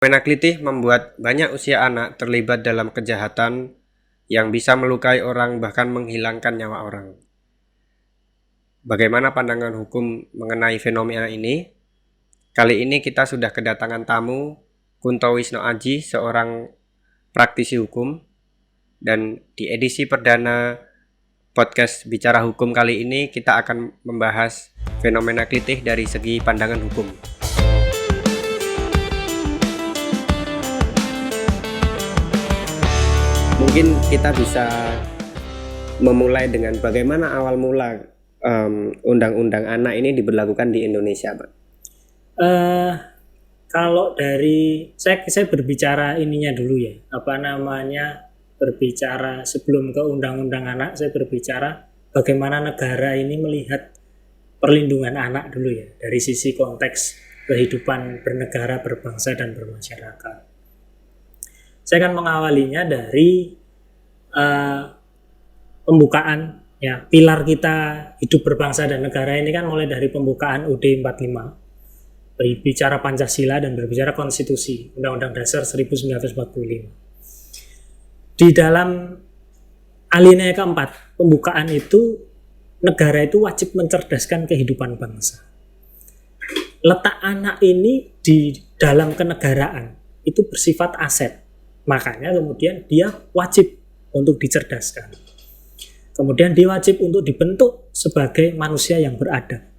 Fenomena membuat banyak usia anak terlibat dalam kejahatan yang bisa melukai orang bahkan menghilangkan nyawa orang. Bagaimana pandangan hukum mengenai fenomena ini? Kali ini kita sudah kedatangan tamu, Kunto Wisno Aji, seorang praktisi hukum. Dan di edisi perdana podcast Bicara Hukum kali ini kita akan membahas fenomena klitih dari segi pandangan hukum. Mungkin kita bisa memulai dengan bagaimana awal mula undang-undang anak ini diberlakukan di Indonesia, Pak. Kalau dari saya berbicara ininya dulu ya, berbicara sebelum ke undang-undang anak, saya berbicara bagaimana negara ini melihat perlindungan anak dulu ya, dari sisi konteks kehidupan bernegara, berbangsa dan bermasyarakat. Saya akan mengawalinya dari pembukaan ya, pilar kita hidup berbangsa dan negara ini kan mulai dari pembukaan UUD 45, berbicara Pancasila dan berbicara konstitusi, Undang-Undang Dasar 1945. Di dalam alinea keempat pembukaan itu, negara itu wajib mencerdaskan kehidupan bangsa. Letak anak ini di dalam kenegaraan itu bersifat aset, makanya kemudian dia wajib untuk dicerdaskan. Kemudian dia wajib untuk dibentuk sebagai manusia yang beradab.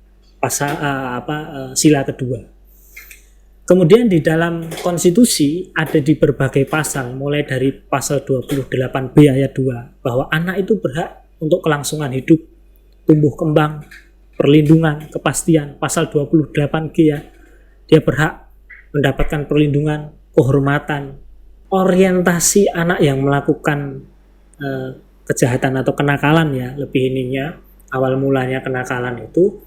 Sila kedua. Kemudian di dalam konstitusi ada di berbagai pasal, mulai dari pasal 28B ayat 2, bahwa anak itu berhak untuk kelangsungan hidup, tumbuh kembang, perlindungan, kepastian. Pasal 28G ya, dia berhak mendapatkan perlindungan, kehormatan, orientasi anak yang melakukan kejahatan atau kenakalan ya, lebih ininya, awal mulanya kenakalan itu,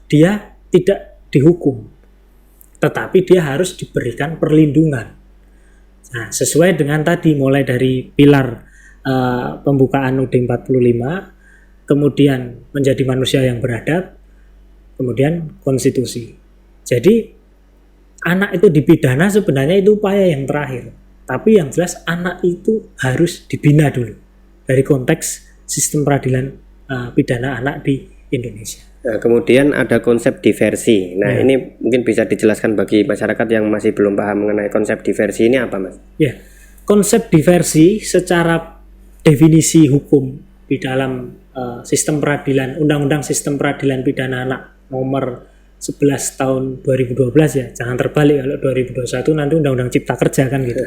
dia tidak dihukum, tetapi dia harus diberikan perlindungan. Nah, sesuai dengan tadi, mulai dari pilar pembukaan UUD 45, kemudian menjadi manusia yang beradab, kemudian konstitusi. Jadi anak itu dipidana sebenarnya itu upaya yang terakhir, tapi yang jelas anak itu harus dibina dulu dari konteks sistem peradilan pidana anak di Indonesia. Nah, kemudian ada konsep diversi. Nah, ini mungkin bisa dijelaskan bagi masyarakat yang masih belum paham mengenai konsep diversi ini apa, Mas? Ya, konsep diversi secara definisi hukum di dalam sistem peradilan, Undang-Undang Sistem Peradilan Pidana Anak nomor 11 tahun 2012 ya, jangan terbalik kalau 2021 nanti Undang-Undang Cipta Kerja kan gitu.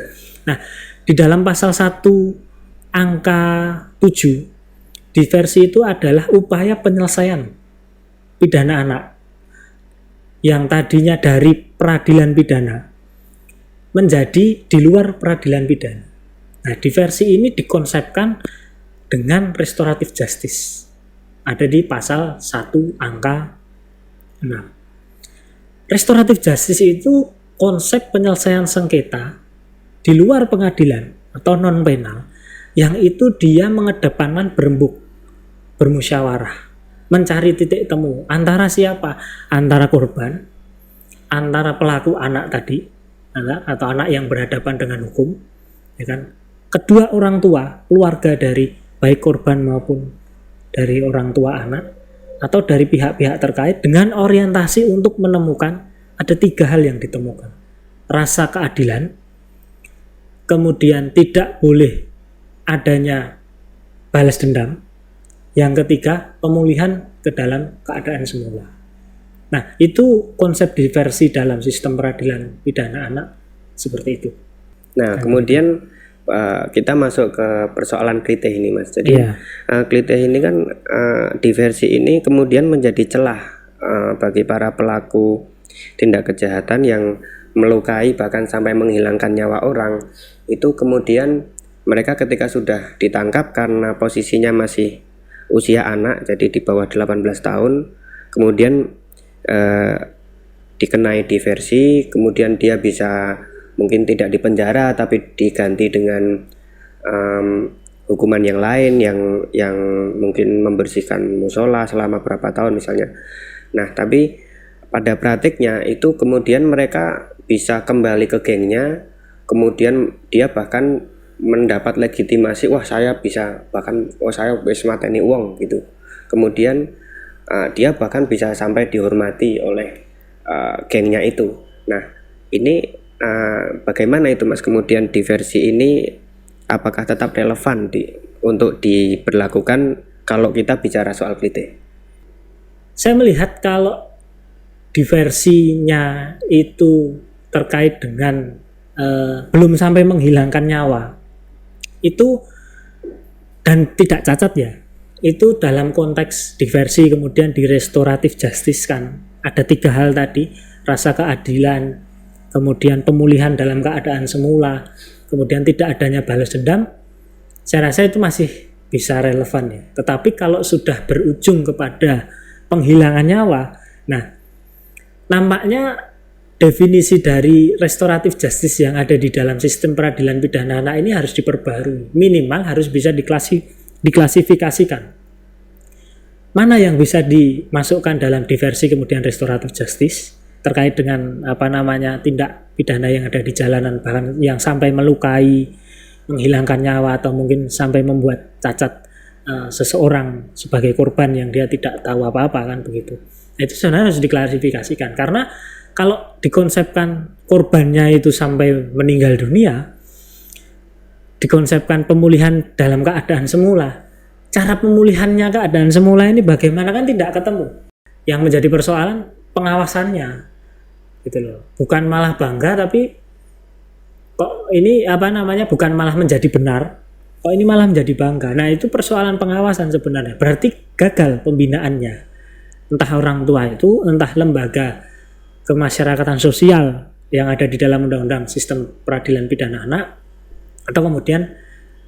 Nah, di dalam pasal 1 angka 7, diversi itu adalah upaya penyelesaian pidana anak yang tadinya dari peradilan pidana menjadi di luar peradilan pidana. Nah, diversi ini dikonsepkan dengan restoratif justice. Ada di pasal 1 angka 6. Restoratif justice itu konsep penyelesaian sengketa di luar pengadilan atau non penal, yang itu dia mengedepankan berembuk, bermusyawarah, mencari titik temu antara siapa? Antara korban, antara pelaku anak tadi, atau anak yang berhadapan dengan hukum, ya kan? Kedua orang tua, keluarga dari baik korban maupun dari orang tua anak, atau dari pihak-pihak terkait, dengan orientasi untuk menemukan ada 3 hal yang ditemukan. Rasa keadilan, kemudian tidak boleh adanya balas dendam, yang ketiga pemulihan ke dalam keadaan semula. Nah, itu konsep diversi dalam sistem peradilan pidana anak seperti itu. Nah, kemudian kita masuk ke persoalan klitih ini, Mas. Jadi klitih ini kan diversi ini kemudian menjadi celah bagi para pelaku tindak kejahatan yang melukai bahkan sampai menghilangkan nyawa orang. Itu kemudian mereka ketika sudah ditangkap karena posisinya masih usia anak, jadi di bawah 18 tahun, kemudian dikenai diversi, kemudian dia bisa mungkin tidak dipenjara tapi diganti dengan hukuman yang lain yang mungkin membersihkan musola selama berapa tahun misalnya. Nah, tapi pada praktiknya itu kemudian mereka bisa kembali ke gengnya, kemudian dia bahkan mendapat legitimasi, wah saya bisa, bahkan saya wis mateni uang gitu. Kemudian dia bahkan bisa sampai dihormati oleh gengnya itu. Nah ini bagaimana itu Mas, kemudian diversi ini apakah tetap relevan untuk diberlakukan kalau kita bicara soal klite? Saya melihat kalau diversinya itu terkait dengan belum sampai menghilangkan nyawa itu dan tidak cacat ya, itu dalam konteks diversi kemudian di restoratif justice kan ada 3 hal tadi, rasa keadilan, kemudian pemulihan dalam keadaan semula, kemudian tidak adanya balas dendam. Saya rasa itu masih bisa relevan ya. Tetapi kalau sudah berujung kepada penghilangan nyawa, nah nampaknya definisi dari restoratif justice yang ada di dalam sistem peradilan pidana anak ini harus diperbarui. Minimal harus bisa diklasifikasikan. Mana yang bisa dimasukkan dalam diversi kemudian restoratif justice terkait dengan tindak pidana yang ada di jalanan, bahkan yang sampai melukai, menghilangkan nyawa atau mungkin sampai membuat cacat seseorang sebagai korban yang dia tidak tahu apa-apa kan begitu. Itu sebenarnya harus diklarifikasikan, karena kalau dikonsepkan korbannya itu sampai meninggal dunia, dikonsepkan pemulihan dalam keadaan semula, cara pemulihannya keadaan semula ini bagaimana kan tidak ketemu. Yang menjadi persoalan pengawasannya gitu loh. Bukan malah bangga tapi kok ini bukan malah menjadi benar, kok ini malah menjadi bangga. Nah itu persoalan pengawasan sebenarnya, berarti gagal pembinaannya, entah orang tua itu, entah lembaga kemasyarakatan sosial yang ada di dalam undang-undang sistem peradilan pidana anak, atau kemudian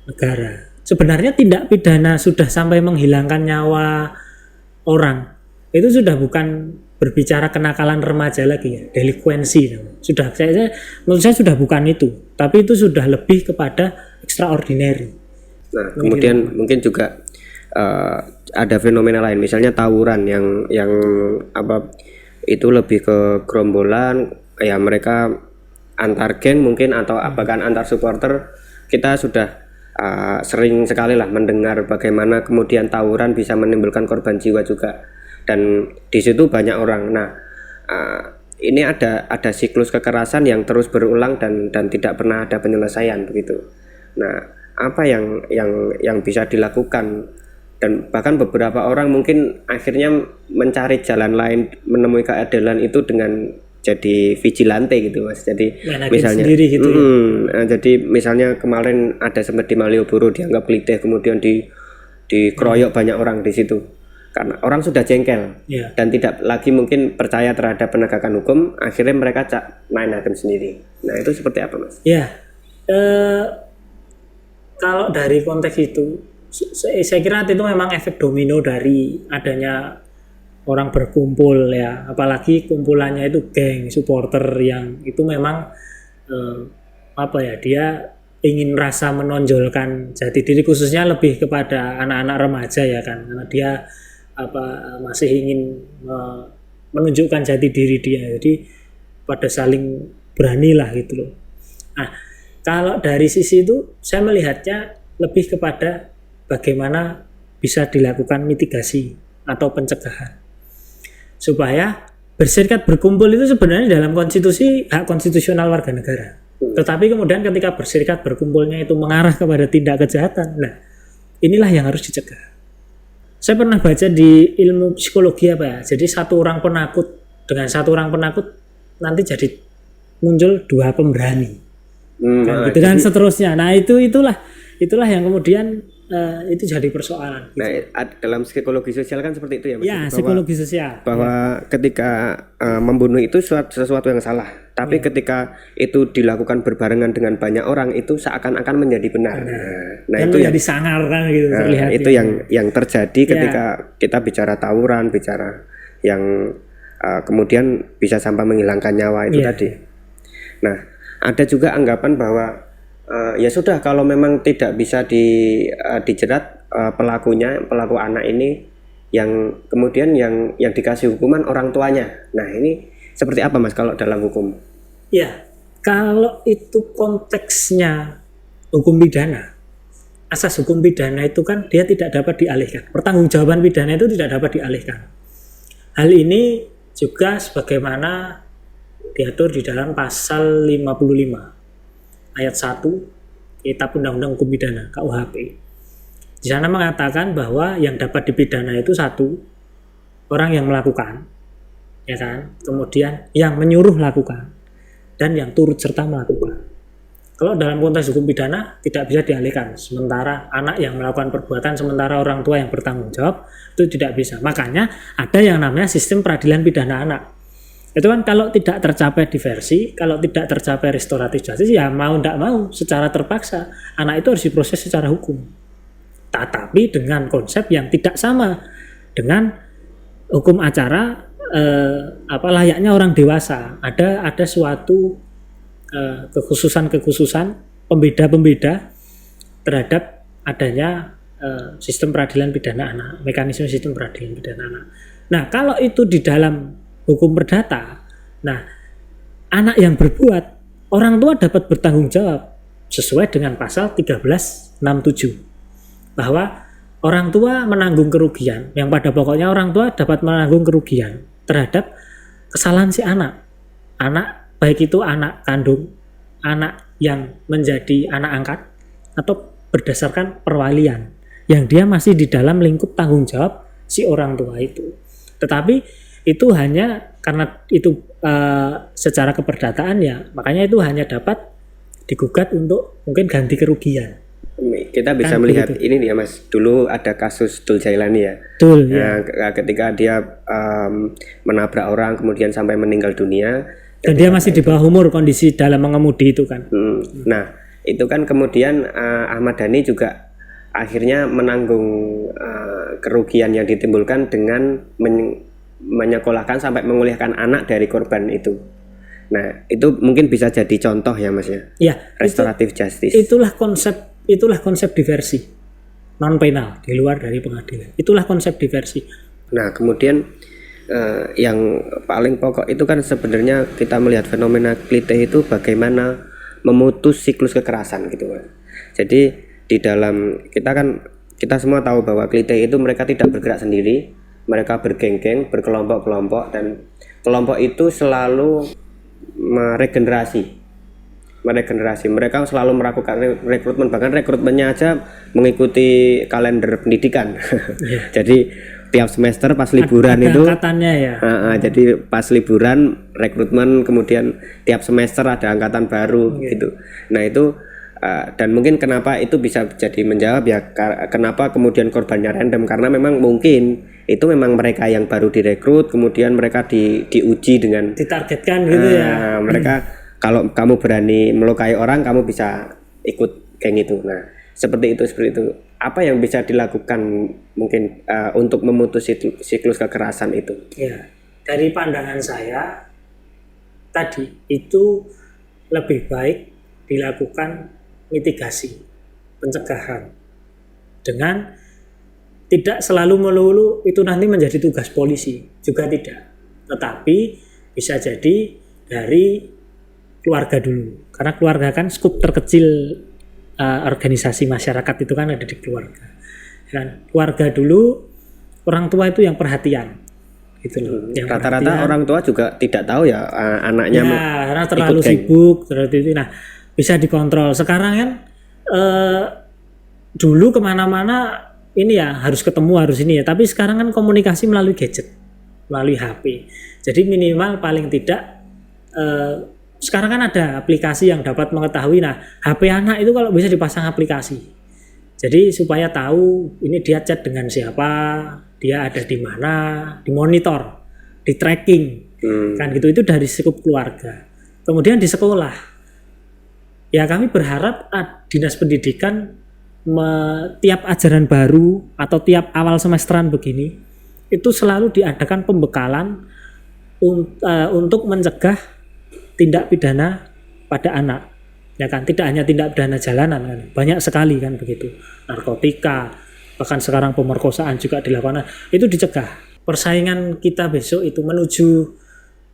negara. Sebenarnya tindak pidana sudah sampai menghilangkan nyawa orang, itu sudah bukan berbicara kenakalan remaja lagi ya, delinkuensi. Menurut saya sudah bukan itu, tapi itu sudah lebih kepada extraordinary. Nah, kemudian mungkin juga ada fenomena lain, misalnya tawuran yang itu lebih ke gerombolan, ya mereka antar geng mungkin atau bahkan antar supporter. Kita sudah sering sekali lah mendengar bagaimana kemudian tawuran bisa menimbulkan korban jiwa juga, dan di situ banyak orang. Nah ini ada siklus kekerasan yang terus berulang dan tidak pernah ada penyelesaian begitu. Nah apa yang bisa dilakukan, dan bahkan beberapa orang mungkin akhirnya mencari jalan lain menemui keadilan itu dengan jadi vigilante gitu Mas. Jadi misalnya gitu jadi misalnya kemarin ada sempat di Malioboro dianggap klite, kemudian dikeroyok banyak orang di situ karena orang sudah jengkel dan tidak lagi mungkin percaya terhadap penegakan hukum, akhirnya mereka main hakim sendiri. Nah itu seperti apa Mas? Ya kalau dari konteks itu saya kira itu memang efek domino dari adanya orang berkumpul ya, apalagi kumpulannya itu geng supporter yang itu memang dia ingin rasa menonjolkan jati diri, khususnya lebih kepada anak-anak remaja ya kan, karena dia masih ingin menunjukkan jati diri dia, jadi pada saling berani lah gitu loh. Nah kalau dari sisi itu saya melihatnya lebih kepada bagaimana bisa dilakukan mitigasi atau pencegahan supaya berserikat berkumpul itu sebenarnya dalam konstitusi hak konstitusional warga negara. Tetapi kemudian ketika berserikat berkumpulnya itu mengarah kepada tindak kejahatan, nah inilah yang harus dicegah. Saya pernah baca di ilmu psikologi jadi satu orang penakut dengan satu orang penakut nanti jadi muncul 2 pemberani gitu kan seterusnya. Nah itulah yang kemudian itu jadi persoalan. Nah, dalam psikologi sosial kan seperti itu ya Mas. Ya, psikologi sosial. Bahwa ketika membunuh itu sesuatu yang salah, tapi ketika itu dilakukan berbarengan dengan banyak orang itu seakan-akan menjadi benar. Nah, itu menjadi sangar kan gitu terlihat. Itu yang terjadi ketika kita bicara tawuran, bicara yang kemudian bisa sampai menghilangkan nyawa itu tadi. Nah, ada juga anggapan bahwa ya sudah, kalau memang tidak bisa dijerat pelaku anak ini, yang kemudian yang dikasih hukuman orang tuanya. Nah ini seperti apa Mas kalau dalam hukum? Ya, kalau itu konteksnya hukum pidana, asas hukum pidana itu kan dia tidak dapat dialihkan. Pertanggungjawaban pidana itu tidak dapat dialihkan. Hal ini juga sebagaimana diatur di dalam pasal 55 ayat 1 Kitab Undang-Undang Hukum Pidana KUHP. Di sana mengatakan bahwa yang dapat dipidana itu satu, orang yang melakukan, ya kan, kemudian yang menyuruh lakukan, dan yang turut serta melakukan. Kalau dalam konteks hukum pidana tidak bisa dialihkan. Sementara anak yang melakukan perbuatan, sementara orang tua yang bertanggung jawab, itu tidak bisa. Makanya ada yang namanya sistem peradilan pidana anak. Itu kan kalau tidak tercapai diversi, kalau tidak tercapai restoratif justice, ya mau tidak mau secara terpaksa anak itu harus diproses secara hukum. Tetapi dengan konsep yang tidak sama dengan hukum acara layaknya orang dewasa. Ada suatu kekhususan pembeda-pembeda terhadap adanya sistem peradilan pidana anak, mekanisme sistem peradilan pidana anak. Nah, kalau itu di dalam hukum perdata, nah anak yang berbuat, orang tua dapat bertanggung jawab sesuai dengan pasal 1367 bahwa orang tua menanggung kerugian, yang pada pokoknya orang tua dapat menanggung kerugian terhadap kesalahan si anak baik itu anak kandung, anak yang menjadi anak angkat, atau berdasarkan perwalian yang dia masih di dalam lingkup tanggung jawab si orang tua itu. Tetapi itu hanya karena itu secara keperdataan, ya makanya itu hanya dapat digugat untuk mungkin ganti kerugian. Kita bisa kan melihat begitu. Ini ya Mas, dulu ada kasus Dul Jailani ya. Betul, ya. Ketika dia menabrak orang kemudian sampai meninggal dunia. Dan dia masih di bawah umur kondisi dalam mengemudi itu kan. Nah, itu kan kemudian Ahmad Dhani juga akhirnya menanggung kerugian yang ditimbulkan dengan menyekolahkan sampai menguliahkan anak dari korban itu. Nah, itu mungkin bisa jadi contoh ya Mas ya. Ya, restoratif justice. Itulah konsep diversi non penal di luar dari pengadilan. Itulah konsep diversi. Nah, kemudian yang paling pokok itu kan sebenarnya kita melihat fenomena klite itu bagaimana memutus siklus kekerasan gitu Mas. Jadi di dalam kita semua tahu bahwa klite itu mereka tidak bergerak sendiri, mereka bergeng-geng, berkelompok-kelompok, dan kelompok itu selalu meregenerasi. Mereka selalu melakukan rekrutmen, bahkan rekrutmennya aja mengikuti kalender pendidikan. Jadi tiap semester pas liburan ada itu angkatannya ya. Jadi pas liburan rekrutmen, kemudian tiap semester ada angkatan baru gitu. Nah itu dan mungkin kenapa itu bisa jadi menjawab ya kenapa kemudian korbannya random, karena memang mungkin itu memang mereka yang baru direkrut, kemudian mereka diuji dengan ditargetkan gitu ya. Mereka kalau kamu berani melukai orang, kamu bisa ikut geng itu. Nah seperti itu. Apa yang bisa dilakukan mungkin untuk memutus siklus kekerasan itu? Ya, dari pandangan saya tadi itu lebih baik dilakukan mitigasi, pencegahan, dengan tidak selalu melulu itu nanti menjadi tugas polisi, juga tidak. Tetapi bisa jadi dari keluarga dulu, karena keluarga kan skup terkecil organisasi masyarakat itu kan ada di keluarga. Dan keluarga dulu, orang tua itu yang perhatian, gitu loh. Rata-rata orang tua juga tidak tahu ya anaknya. Ya, karena terlalu sibuk, terlalu. Nah, bisa dikontrol. Sekarang kan dulu kemana-mana ini ya harus ketemu, harus ini ya. Tapi sekarang kan komunikasi melalui gadget, melalui HP. Jadi minimal paling tidak sekarang kan ada aplikasi yang dapat mengetahui. Nah, HP anak itu kalau bisa dipasang aplikasi, jadi supaya tahu ini dia chat dengan siapa, dia ada di mana, dimonitor, di tracking, kan gitu. Itu dari skup keluarga. Kemudian di sekolah, ya kami berharap dinas pendidikan tiap ajaran baru atau tiap awal semesteran begini itu selalu diadakan pembekalan untuk mencegah tindak pidana pada anak, ya kan, tidak hanya tindak pidana jalanan kan, banyak sekali kan begitu, narkotika, bahkan sekarang pemerkosaan juga dilakukan. Itu dicegah. Persaingan kita besok itu menuju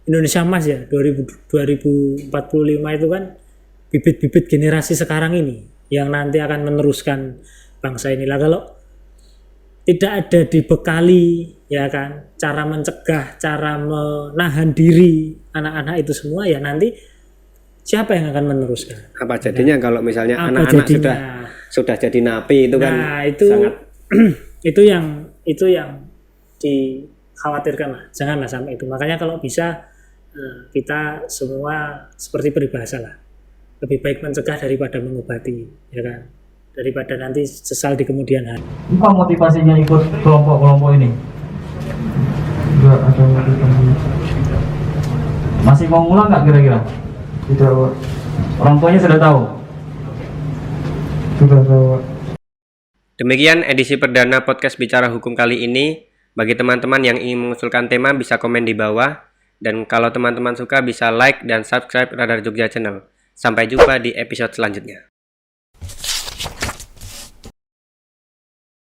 Indonesia Emas ya 2045 itu kan bibit-bibit generasi sekarang ini yang nanti akan meneruskan bangsa ini. Lah kalau tidak ada dibekali ya kan cara mencegah, cara menahan diri anak-anak itu semua, ya nanti siapa yang akan meneruskan? Apa jadinya kalau misalnya anak-anak sudah jadi napi itu kan itu sangat itu yang dikhawatirkan lah, janganlah sampai itu. Makanya kalau bisa kita semua seperti peribahasa lah, lebih baik mencegah daripada mengobati, ya kan, daripada nanti sesal di kemudian hari. Apa motivasinya ikut kelompok-kelompok ini? Enggak ada motivasi. Masih mau ngulang nggak kira-kira? Tidak, Pak. Orang tuanya sudah tahu? Sudah tahu, Pak. Demikian edisi perdana podcast Bicara Hukum kali ini. Bagi teman-teman yang ingin mengusulkan tema bisa komen di bawah. Dan kalau teman-teman suka bisa like dan subscribe Radar Jogja Channel. Sampai jumpa di episode selanjutnya.